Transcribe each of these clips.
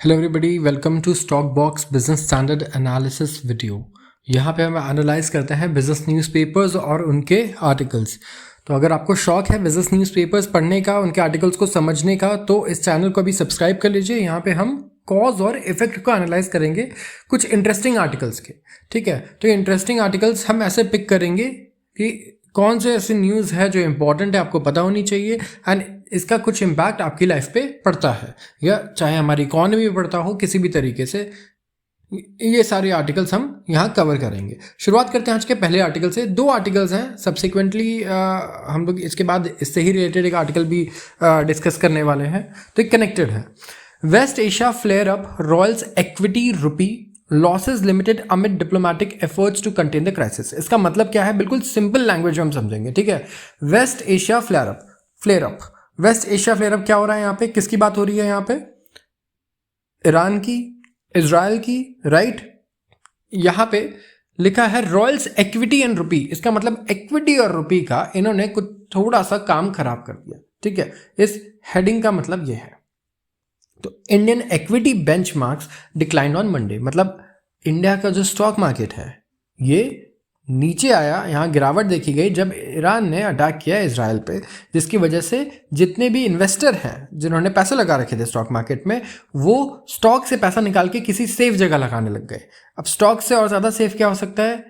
Hello everybody, welcome to Stock Box Business Standard analysis video. यहाँ पे हम analyse करते हैं बिजनेस न्यूज़पेपर्स और उनके आर्टिकल्स। तो अगर आपको शौक है बिजनेस न्यूज़पेपर्स पढ़ने का, उनके आर्टिकल्स को समझने का, तो इस चैनल को अभी सब्सक्राइब कर लीजिए। यहाँ पे हम कॉज और इफेक्ट को एनालाइज करेंगे कुछ इंटरेस्टिंग आर्टिकल्स के। ठीक है, तो इंटरेस्टिंग आर्टिकल्स हम ऐसे पिक करेंगे कि कौन से ऐसे न्यूज़ है जो इंपॉर्टेंट है, आपको पता होनी चाहिए, एंड इसका कुछ इम्पैक्ट आपकी लाइफ पे पड़ता है, या चाहे हमारी इकॉनमी में पड़ता हो किसी भी तरीके से। ये सारे आर्टिकल्स हम यहाँ कवर करेंगे। शुरुआत करते हैं आज के पहले आर्टिकल से। दो आर्टिकल्स हैं सब्सिक्वेंटली, हम लोग इसके बाद इससे ही रिलेटेड एक आर्टिकल भी डिस्कस करने वाले हैं, तो एक कनेक्टेड है। West Asia flare up, rattles equity rupee losses limited amid diplomatic efforts to contain the crisis. इसका मतलब क्या है, बिल्कुल सिंपल लैंग्वेज में हम समझेंगे। ठीक है, West Asia flare up, West Asia flare up क्या हो रहा है यहाँ पे, किसकी बात हो रही है यहाँ पे? ईरान की, इजराइल की, राइट। यहाँ पे लिखा है रॉयल्स इक्विटी एंड रुपी। इसका मतलब इक्विटी और रुपी का इन्होंने कुछ थोड़ा सा काम खराब कर दिया। ठीक है, इस हेडिंग का मतलब ये है। तो Indian equity benchmarks decline on Monday, मतलब इंडिया का जो स्टॉक मार्केट है ये नीचे आया, यहाँ गिरावट देखी गई जब ईरान ने अटैक किया इजराइल पे, जिसकी वजह से जितने भी इन्वेस्टर हैं जिन्होंने पैसे लगा रखे थे स्टॉक मार्केट में, वो स्टॉक से पैसा निकाल के किसी सेफ जगह लगाने लग गए। अब स्टॉक से और ज़्यादा सेफ क्या हो सकता है?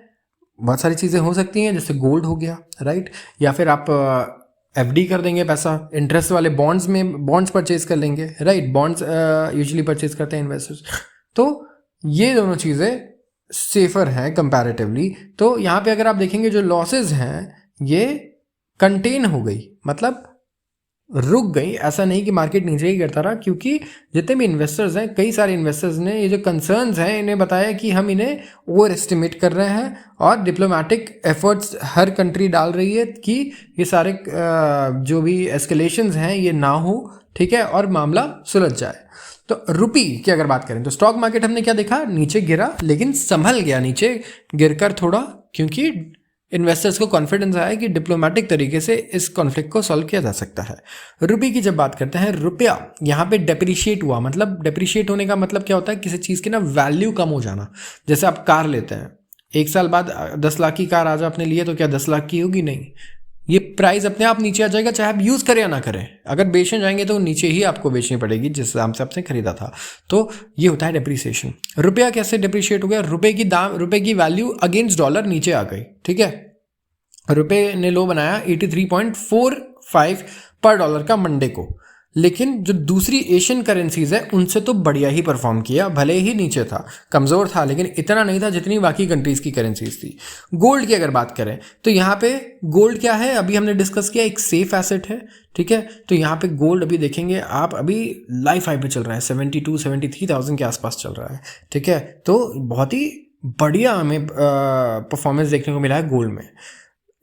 बहुत सारी चीज़ें हो सकती हैं, जैसे गोल्ड हो गया, राइट, या फिर आप एफडी कर देंगे पैसा, इंटरेस्ट वाले बॉन्ड्स में बॉन्ड्स परचेज कर लेंगे, राइट। बॉन्ड्स यूजुअली परचेज करते हैं इन्वेस्टर्स। तो ये दोनों चीज़ें सेफर हैं कंपैरेटिवली। तो यहाँ पे अगर आप देखेंगे जो लॉसेज हैं ये कंटेन हो गई, मतलब रुक गई। ऐसा नहीं कि मार्केट नीचे ही करता रहा, क्योंकि जितने भी इन्वेस्टर्स हैं, कई सारे इन्वेस्टर्स ने ये जो कंसर्न्स हैं इन्हें बताया कि हम इन्हें ओवर एस्टिमेट कर रहे हैं, और डिप्लोमेटिक एफर्ट्स हर कंट्री डाल रही है कि ये सारे जो भी एस्केलेशंस हैं ये ना हो, ठीक है, और मामला सुलझ जाए। तो रुपी की अगर बात करें तो स्टॉक मार्केट हमने क्या देखा, नीचे गिरा, लेकिन संभल गया नीचे गिरकर थोड़ा, क्योंकि इन्वेस्टर्स को कॉन्फिडेंस आया कि डिप्लोमेटिक तरीके से इस कॉन्फ्लिक्ट को सॉल्व किया जा सकता है। रुपये की जब बात करते हैं, रुपया यहाँ पे डेप्रिशिएट हुआ। मतलब डेप्रिशिएट होने का मतलब क्या होता है, किसी चीज़ की ना वैल्यू कम हो जाना। जैसे आप कार लेते हैं, 1 साल बाद 10 लाख की कार आज आपने ली है, तो क्या 10 लाख की होगी? नहीं, ये प्राइस अपने आप नीचे आ जाएगा, चाहे आप यूज़ करें या ना करें। अगर बेचने जाएंगे तो नीचे ही आपको बेचनी पड़ेगी जिस दाम से आपने खरीदा था। तो ये होता है डेप्रिसिएशन। रुपया कैसे डेप्रिशिएट हो गया? रुपये की वैल्यू अगेंस्ट डॉलर नीचे आ गई। ठीक है, रुपये ने लो बनाया 83.45 पर डॉलर का मंडे को, लेकिन जो दूसरी एशियन करेंसीज है उनसे तो बढ़िया ही परफॉर्म किया। भले ही नीचे था, कमज़ोर था, लेकिन इतना नहीं था जितनी बाकी कंट्रीज की करेंसीज थी। गोल्ड की अगर बात करें तो यहाँ पे गोल्ड क्या है, अभी हमने डिस्कस किया, एक सेफ एसेट है। ठीक है, तो यहाँ पे गोल्ड अभी देखेंगे आप, अभी लाइफ हाई पे चल रहा है, 72-73,000 के आसपास चल रहा है। ठीक है, तो बहुत ही बढ़िया हमें परफॉर्मेंस देखने को मिला है गोल्ड में।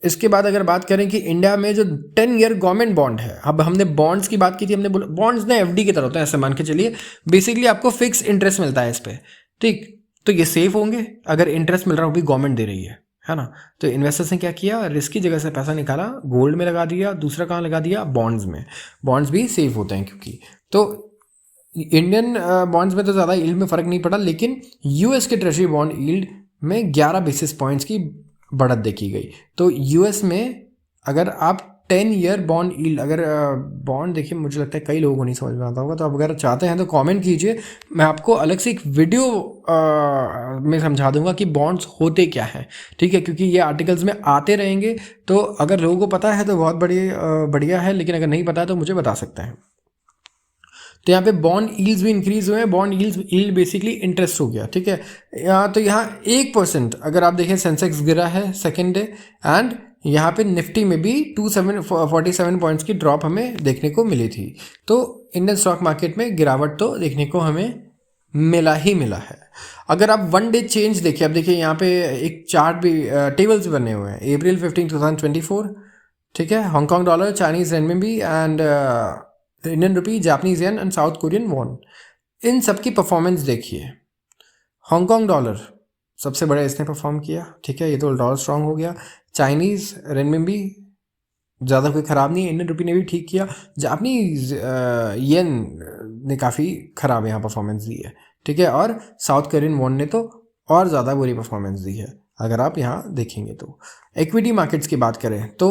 इसके बाद अगर बात करें कि इंडिया में जो 10 ईयर गवर्नमेंट बॉन्ड है, अब हमने बॉन्ड्स की बात की थी, हमने बोला बॉन्ड्स ना एफडी की तरह होता है, ऐसे मान के चलिए। बेसिकली आपको फिक्स इंटरेस्ट मिलता है इस पर, ठीक। तो ये सेफ होंगे अगर इंटरेस्ट मिल रहा हो, भी गवर्नमेंट दे रही है ना। तो इन्वेस्टर्स ने क्या किया, रिस्क की जगह से पैसा निकाला, गोल्ड में लगा दिया, दूसरा कहाँ लगा दिया, बॉन्ड्स में। बॉन्ड्स भी सेफ होते हैं, क्योंकि तो इंडियन बॉन्ड्स में तो ज़्यादा यील्ड में फ़र्क नहीं पड़ा, लेकिन यूएस के ट्रेजरी बॉन्ड यील्ड में 11 बेसिस पॉइंट्स की बढ़त देखी गई। तो यूएस में अगर आप 10 ईयर बॉन्ड यील्ड, अगर बॉन्ड देखिए, मुझे लगता है कई लोगों को नहीं समझ में आता होगा, तो आप अगर चाहते हैं तो कमेंट कीजिए, मैं आपको अलग से एक वीडियो में समझा दूंगा कि बॉन्ड्स होते क्या हैं। ठीक है, क्योंकि ये आर्टिकल्स में आते रहेंगे, तो अगर लोगों को पता है तो बहुत बढ़िया है, लेकिन अगर नहीं पता है तो मुझे बता सकते हैं। तो यहाँ पे बॉन्ड यील्ड्स भी इंक्रीज हुए हैं। बॉन्ड यील्ड बेसिकली इंटरेस्ट हो गया। ठीक है, तो यहाँ 1% अगर आप देखें, सेंसेक्स गिरा है सेकेंड डे, एंड यहाँ पे निफ्टी में भी 47 पॉइंट्स की ड्रॉप हमें देखने को मिली थी। तो इंडियन स्टॉक मार्केट में गिरावट तो देखने को हमें मिला ही मिला है। अगर आप 1 डे चेंज देखिए, अब देखिए यहाँ पे एक चार्ट भी, टेबल्स बने हुए हैं। अप्रैल 15, 2024, ठीक है, Hong Kong dollar, Chinese renminbi and Indian rupee, Japanese yen and South Korean won, इन सब की परफॉर्मेंस देखिए। हांगकॉन्ग डॉलर सबसे बड़ा इसने परफॉर्म किया। ठीक है, ये तो डॉलर स्ट्रांग हो गया। चाइनीज़ रेनमिनबी ज़्यादा कोई ख़राब नहीं है। इंडियन रुपी ने भी ठीक किया। जापानीज येन ने काफ़ी ख़राब यहाँ परफॉर्मेंस दी है, ठीक है। और साउथ कोरियन वॉन ने तो और ज़्यादा बुरी परफॉर्मेंस दी है अगर आप यहाँ देखेंगे तो। इक्विटी मार्केट्स की बात करें तो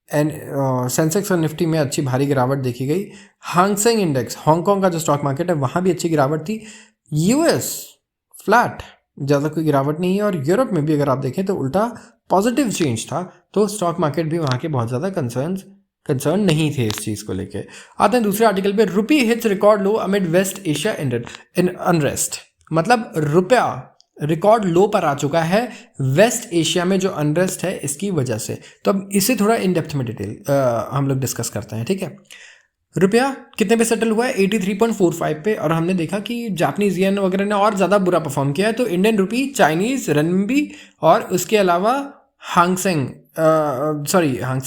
सेंसेक्स और निफ्टी में अच्छी भारी गिरावट देखी गई। हांगसेंग इंडेक्स, हांगकांग का जो स्टॉक मार्केट है, वहाँ भी अच्छी गिरावट थी। यूएस फ्लैट, ज़्यादा कोई गिरावट नहीं है। और यूरोप में भी अगर आप देखें तो उल्टा पॉजिटिव चेंज था। तो स्टॉक मार्केट भी वहाँ के बहुत ज़्यादा कंसर्न नहीं थे इस चीज़ को लेके। आते हैं दूसरे आर्टिकल पे, rupee hits record low amid West Asia unrest. मतलब रुपया रिकॉर्ड लो पर आ चुका है वेस्ट एशिया में जो अनरेस्ट है इसकी वजह से। तो अब इसे थोड़ा इन डेप्थ में डिटेल हम लोग डिस्कस करते हैं, ठीक है। रुपया कितने पे सेटल हुआ है? 83.45 पे। और हमने देखा कि जापानीज येन वगैरह ने और ज़्यादा बुरा परफॉर्म किया है। तो इंडियन रुपी, चाइनीज़ renminbi और उसके अलावा हांगसेंग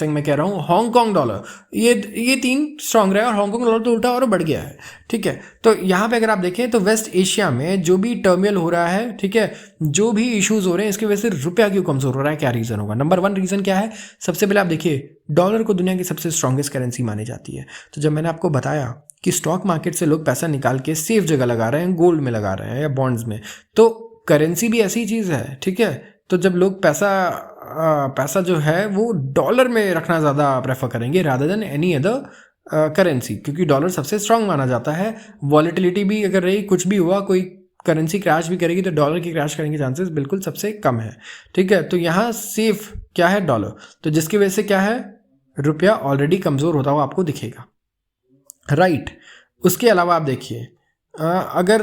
मैं कह रहा हूँ हांगकांग डॉलर, ये तीन स्ट्रांग रहे और हांगकांग डॉलर तो उल्टा और बढ़ गया है, ठीक है। तो यहाँ पे अगर आप देखें तो वेस्ट एशिया में जो भी टर्मियल हो रहा है, ठीक है, जो भी इश्यूज हो रहे हैं, इसकी वजह से रुपया क्यों कमजोर हो रहा है, क्या रीज़न होगा? नंबर 1 रीज़न क्या है? सबसे पहले आप देखिए, डॉलर को दुनिया की सबसे स्ट्रांगेस्ट करेंसी मानी जाती है। तो जब मैंने आपको बताया कि स्टॉक मार्केट से लोग पैसा निकाल के सेफ जगह लगा रहे हैं, गोल्ड में लगा रहे हैं या बॉन्ड्स में, तो करेंसी भी ऐसी चीज़ है, ठीक है। तो जब लोग पैसा जो है वो डॉलर में रखना ज़्यादा प्रेफर करेंगे rather than any other currency, क्योंकि डॉलर सबसे स्ट्रांग माना जाता है। वॉलेटिलिटी भी अगर रही, कुछ भी हुआ, कोई करेंसी क्रैश भी करेगी तो डॉलर की क्रैश करने के चांसेस बिल्कुल सबसे कम है, ठीक है। तो यहाँ सेफ क्या है? डॉलर। तो जिसकी वजह से क्या है, रुपया ऑलरेडी कमज़ोर होता हुआ आपको दिखेगा, राइट। उसके अलावा आप देखिए, अगर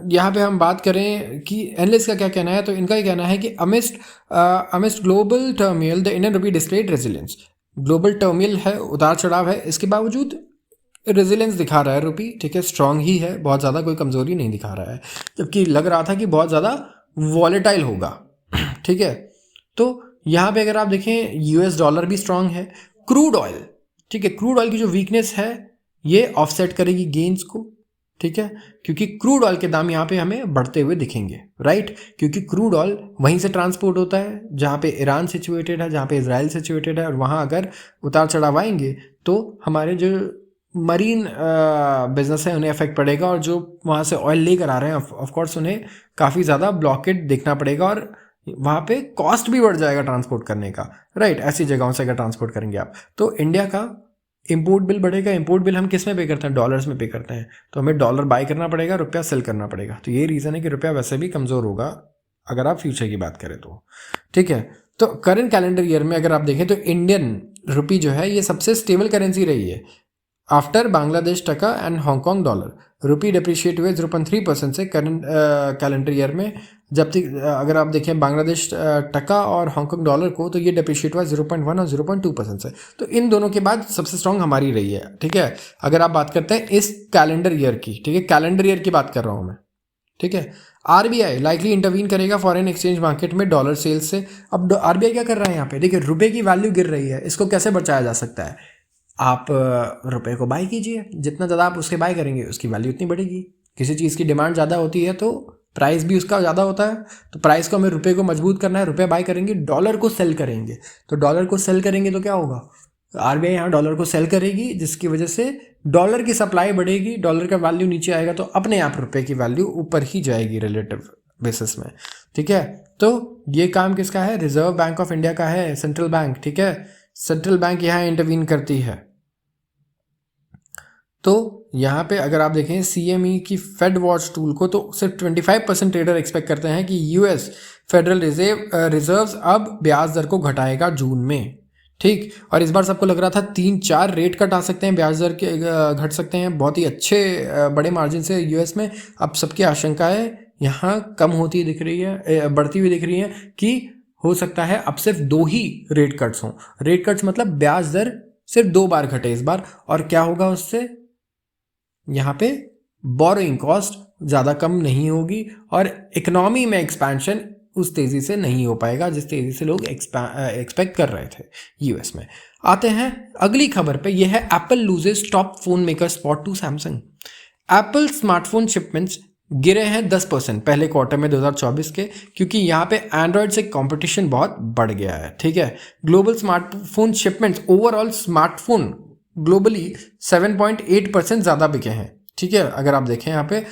यहाँ पे हम बात करें कि एनालिस्ट का क्या कहना है, तो इनका ये कहना है कि amidst global turmoil the Indian rupee displayed resilience. Global turmoil है, उतार चढ़ाव है, इसके बावजूद रेजिलियंस दिखा रहा है रुपी, ठीक है, स्ट्रांग ही है, बहुत ज़्यादा कोई कमज़ोरी नहीं दिखा रहा है, जबकि लग रहा था कि बहुत ज़्यादा वॉलेटाइल होगा, ठीक है। तो यहाँ पे अगर आप देखें, यूएस डॉलर भी स्ट्रांग है। क्रूड ऑयल, ठीक है, क्रूड ऑयल की जो वीकनेस है ये ऑफसेट करेगी गेन्स को, ठीक है, क्योंकि क्रूड ऑयल के दाम यहाँ पे हमें बढ़ते हुए दिखेंगे, राइट। क्योंकि क्रूड ऑयल वहीं से ट्रांसपोर्ट होता है जहाँ पे ईरान सिचुएटेड है, जहाँ पे इजराइल सिचुएटेड है, और वहाँ अगर उतार चढ़ाव आएंगे तो हमारे जो मरीन बिजनेस है उन्हें अफेक्ट पड़ेगा, और जो वहाँ से ऑयल लेकर आ रहे हैं ऑफकोर्स उन्हें काफ़ी ज़्यादा ब्लॉकेड देखना पड़ेगा, और वहाँ पे कॉस्ट भी बढ़ जाएगा ट्रांसपोर्ट करने का, राइट। ऐसी जगहों से अगर ट्रांसपोर्ट करेंगे आप, तो इंडिया का इंपोर्ट बिल बढ़ेगा। इंपोर्ट बिल हम किस में पे करते हैं? डॉलर्स में पे करते हैं। तो हमें डॉलर बाय करना पड़ेगा, रुपया सेल करना पड़ेगा। तो ये रीज़न है कि रुपया वैसे भी कमज़ोर होगा अगर आप फ्यूचर की बात करें तो, ठीक है। तो करंट कैलेंडर ईयर में अगर आप देखें तो इंडियन रुपी जो है ये सबसे स्टेबल करेंसी रही है आफ्टर बांग्लादेश टका and Hong Kong dollar. Rupee depreciate हुए 0.3% से करंट कैलेंडर ईयर में, जबकि अगर आप देखें बांग्लादेश टका और हांगकांग डॉलर को, तो ये डिप्रिशिएट हुआ 0.1 और 0.2% से। तो इन दोनों के बाद सबसे स्ट्रांग हमारी रही है, ठीक है। अगर आप बात करते हैं इस कैलेंडर ईयर की, ठीक है, कैलेंडर ईयर की बात कर रहा हूँ मैं, ठीक है। आरबीआई लाइकली इंटरवीन करेगा फॉरेन एक्सचेंज मार्केट में डॉलर सेल्स से। अब आरबीआई क्या कर रहा है यहाँ पे? देखिए, रुपए की वैल्यू गिर रही है, इसको कैसे बचाया जा सकता है? आप रुपए को बाय कीजिए, जितना ज़्यादा आप उसके बाय करेंगे उसकी वैल्यू उतनी बढ़ेगी। किसी चीज़ की डिमांड ज़्यादा होती है तो प्राइस भी उसका ज़्यादा होता है। तो प्राइस को हमें रुपए को मजबूत करना है, रुपए बाय करेंगे, डॉलर को सेल करेंगे। तो डॉलर को सेल करेंगे तो क्या होगा? आरबीआई यहाँ डॉलर को सेल करेगी, जिसकी वजह से डॉलर की सप्लाई बढ़ेगी, डॉलर का वैल्यू नीचे आएगा, तो अपने आप रुपए की वैल्यू ऊपर ही जाएगी रिलेटिव बेसिस में, ठीक है। तो ये काम किसका है? रिजर्व बैंक ऑफ इंडिया का है, सेंट्रल बैंक, ठीक है। सेंट्रल बैंक यहाँ इंटरवीन करती है। तो यहाँ पे अगर आप देखें CME की फेड वॉच टूल को, तो सिर्फ 25% ट्रेडर एक्सपेक्ट करते हैं कि यूएस फेडरल रिजर्व्स अब ब्याज दर को घटाएगा जून में, ठीक। और इस बार सबको लग रहा था 3-4 रेट कट आ सकते हैं, ब्याज दर के घट सकते हैं बहुत ही अच्छे बड़े मार्जिन से यूएस में। अब सबकी आशंकाएं यहाँ कम होती दिख रही है, बढ़ती हुई दिख रही है कि हो सकता है अब सिर्फ 2 ही रेट कट्स हों। रेट कट्स मतलब ब्याज दर सिर्फ 2 बार घटे इस बार। और क्या होगा उससे? यहाँ पे बोरोइंग कॉस्ट ज़्यादा कम नहीं होगी और इकोनॉमी में एक्सपेंशन उस तेज़ी से नहीं हो पाएगा जिस तेज़ी से लोग एक्सपेक्ट कर रहे थे यूएस में। आते हैं अगली खबर पे, यह है Apple loses top phone maker spot to Samsung. Apple smartphone shipments गिरे हैं 10% पहले क्वार्टर में 2024 के, क्योंकि यहाँ पे एंड्रॉयड से कंपटीशन बहुत बढ़ गया है। ठीक है, global smartphone shipments, overall smartphone globally 7.8% ज़्यादा बिके हैं। ठीक है, अगर आप देखें यहाँ पे,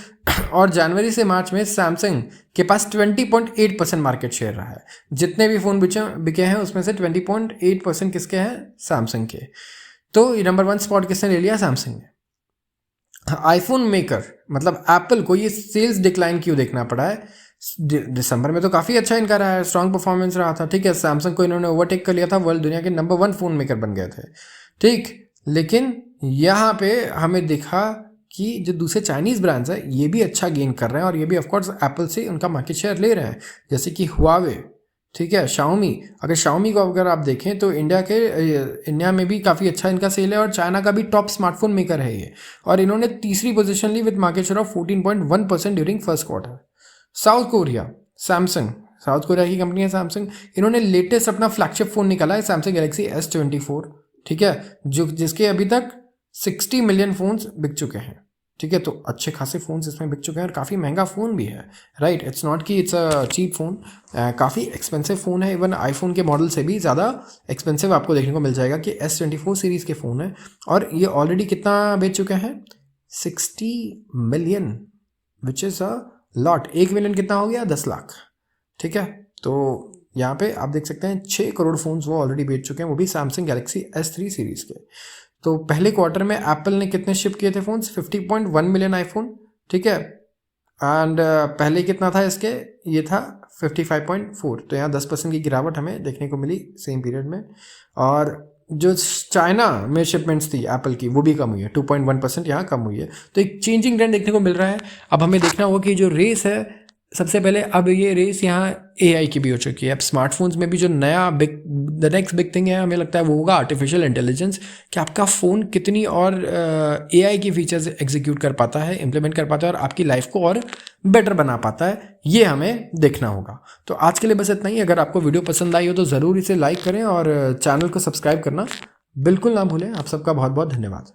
और जनवरी से मार्च में सैमसंग के पास 20.8% मार्केट शेयर रहा है। जितने भी फ़ोन बिके हैं उसमें से 20.8% किसके हैं? सैमसंग के। तो नंबर 1 स्पॉट किसने ले लिया? सैमसंग ने। आईफोन मेकर मतलब एप्पल को ये सेल्स डिक्लाइन क्यों देखना पड़ा है? दिसंबर में तो काफ़ी अच्छा इनका रहा है, स्ट्रॉन्ग परफॉर्मेंस रहा था। ठीक है, सैमसंग को इन्होंने ओवरटेक कर लिया था, वर्ल्ड दुनिया के नंबर 1 फ़ोन मेकर बन गए थे। ठीक, लेकिन यहाँ पे हमें दिखा कि जो दूसरे चाइनीज़ ब्रांड्स हैं ये भी अच्छा गेन कर रहे हैं, और ये भी ऑफकोर्स एप्पल से उनका मार्केट शेयर ले रहे हैं, जैसे कि हुआवे। ठीक है, शाओमी, अगर शाओमी को अगर आप देखें तो इंडिया में भी काफ़ी अच्छा इनका सेल है, और चाइना का भी टॉप स्मार्टफोन मेकर है ये, और इन्होंने तीसरी पोजीशन ली with market share of 14.1% during first quarter. South Korea, Samsung, South Korea की कंपनी है सैमसंग, इन्होंने लेटेस्ट अपना फ्लैगशिप फ़ोन निकाला है सैमसंग गैलेक्सी S24। ठीक है, जिसके अभी तक 60 मिलियन फ़ोन्स बिक चुके हैं। ठीक है, तो अच्छे खासे फ़ोन्स इसमें बिक चुके हैं, और काफ़ी महंगा फ़ोन भी है। राइट, इट्स नॉट कि इट्स अ चीप फ़ोन, काफ़ी एक्सपेंसिव फ़ोन है। इवन आईफोन के मॉडल से भी ज़्यादा एक्सपेंसिव आपको देखने को मिल जाएगा कि S24 सीरीज़ के फ़ोन है, और ये ऑलरेडी कितना बेच चुके हैं? 60 million, which is a lot. 1 million कितना हो गया? 10 लाख। ठीक है, तो यहाँ पे आप देख सकते हैं 6 करोड़ फ़ोन्स वो ऑलरेडी बेच चुके हैं, वो भी सैमसंग गैलेक्सी S3 सीरीज़ के। तो पहले क्वार्टर में एप्पल ने कितने शिप किए थे फ़ोन्स? 50.1 million iPhone. ठीक है, एंड पहले कितना था इसके? ये था 55.4। तो यहाँ 10% की गिरावट हमें देखने को मिली सेम पीरियड में। और जो चाइना में शिपमेंट्स थी एप्पल की, वो भी कम हुई है, 2.1% यहाँ कम हुई है। तो एक चेंजिंग ट्रेंड देखने को मिल रहा है। अब हमें देखना होगा कि जो रेस है, सबसे पहले अब ये रेस यहाँ AI की भी हो चुकी है। अब स्मार्टफोन्स में भी जो नया द नेक्स्ट बिग थिंग है, हमें लगता है वो होगा आर्टिफिशियल इंटेलिजेंस, कि आपका फ़ोन कितनी और AI की फीचर्स एग्जीक्यूट कर पाता है, इम्प्लीमेंट कर पाता है, और आपकी लाइफ को और बेटर बना पाता है। ये हमें देखना होगा। तो आज के लिए बस इतना ही। अगर आपको वीडियो पसंद आई हो तो ज़रूर इसे लाइक करें, और चैनल को सब्सक्राइब करना बिल्कुल ना भूलें। आप सबका बहुत बहुत धन्यवाद।